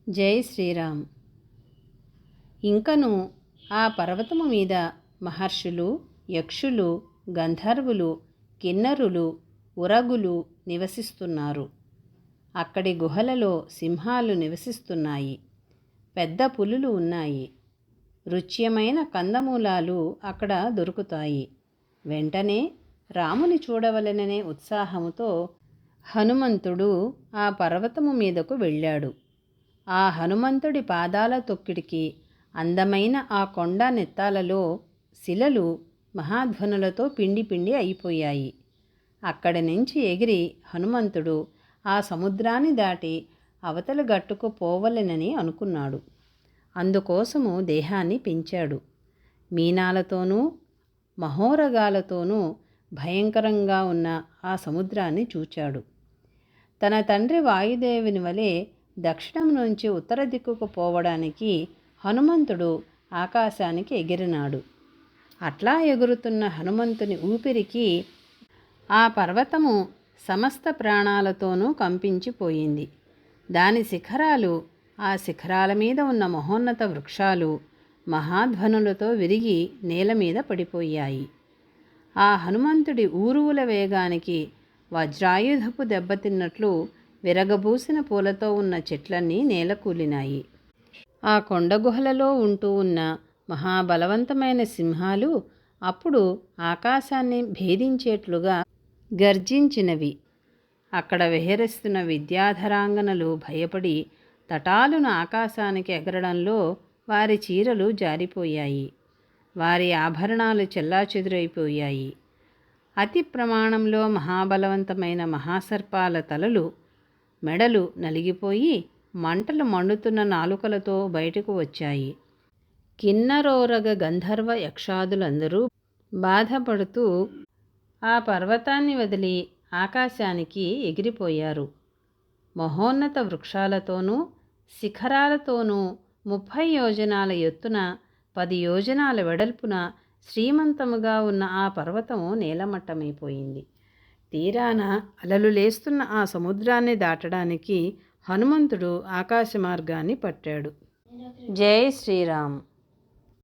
జై శ్రీరామ్. ఇంకను ఆ పర్వతము మీద మహర్షులు, యక్షులు, గంధర్వులు, కిన్నరులు, ఉరగులు నివసిస్తున్నారు. అక్కడి గుహలలో సింహాలు నివసిస్తున్నాయి. పెద్ద పులులు ఉన్నాయి. రుచ్యమైన కందమూలాలు అక్కడ దొరుకుతాయి. వెంటనే రాముని చూడవలననే ఉత్సాహముతో హనుమంతుడు ఆ పర్వతము మీదకు వెళ్ళాడు. ఆ హనుమంతుడి పాదాల తొక్కిడికి అందమైన ఆ కొండ నెత్తాలలో శిలలు మహాధ్వనులతో పిండి పిండి అయిపోయాయి. అక్కడి నుంచి ఎగిరి హనుమంతుడు ఆ సముద్రాన్ని దాటి అవతల గట్టుకు పోవలెనని అనుకున్నాడు. అందుకోసము దేహాన్ని పెంచాడు. మీనాలతోనూ మహోరగాలతోనూ భయంకరంగా ఉన్న ఆ సముద్రాన్ని చూచాడు. తన తండ్రి వాయుదేవుని వలె దక్షిణం నుంచి ఉత్తర దిక్కుకు పోవడానికి హనుమంతుడు ఆకాశానికి ఎగిరినాడు. అట్లా ఎగురుతున్న హనుమంతుని ఊపిరికి ఆ పర్వతము సమస్త ప్రాణాలతోనూ కంపించిపోయింది. దాని శిఖరాలు, ఆ శిఖరాల మీద ఉన్న మహోన్నత వృక్షాలు మహాధ్వనులతో విరిగి నేల మీద పడిపోయాయి. ఆ హనుమంతుడి ఊరువుల వేగానికి వజ్రాయుధపు దెబ్బతిన్నట్లు విరగబూసిన పూలతో ఉన్న చెట్లన్నీ నేలకూలినాయి. ఆ కొండ గుహలలో ఉంటూ ఉన్న మహాబలవంతమైన సింహాలు అప్పుడు ఆకాశాన్ని భేదించేట్లుగా గర్జించినవి. అక్కడ విహరిస్తున్న విద్యాధరాంగనలు భయపడి తటాలున ఆకాశానికి ఎగరడంలో వారి చీరలు జారిపోయాయి. వారి ఆభరణాలు చెల్లాచెదురైపోయాయి. అతి ప్రమాణంలో మహాబలవంతమైన మహాసర్పాల తలలు, మెడలు నలిగిపోయి మంటలు మండుతున్న నాలుకలతో బయటకు వచ్చాయి. కిన్నరోరగ గంధర్వ యక్షాదులందరూ బాధపడుతూ ఆ పర్వతాన్ని వదిలి ఆకాశానికి ఎగిరిపోయారు. మహోన్నత వృక్షాలతోనూ శిఖరాలతోనూ 30 యోజనాల ఎత్తున 10 యోజనాల వెడల్పున శ్రీమంతముగా ఉన్న ఆ పర్వతము నేలమట్టమైపోయింది. తీరాన అలలు లేస్తున్న ఆ సముద్రాన్ని దాటడానికి హనుమంతుడు ఆకాశ మార్గాన్ని పట్టాడు. జై శ్రీరామ్.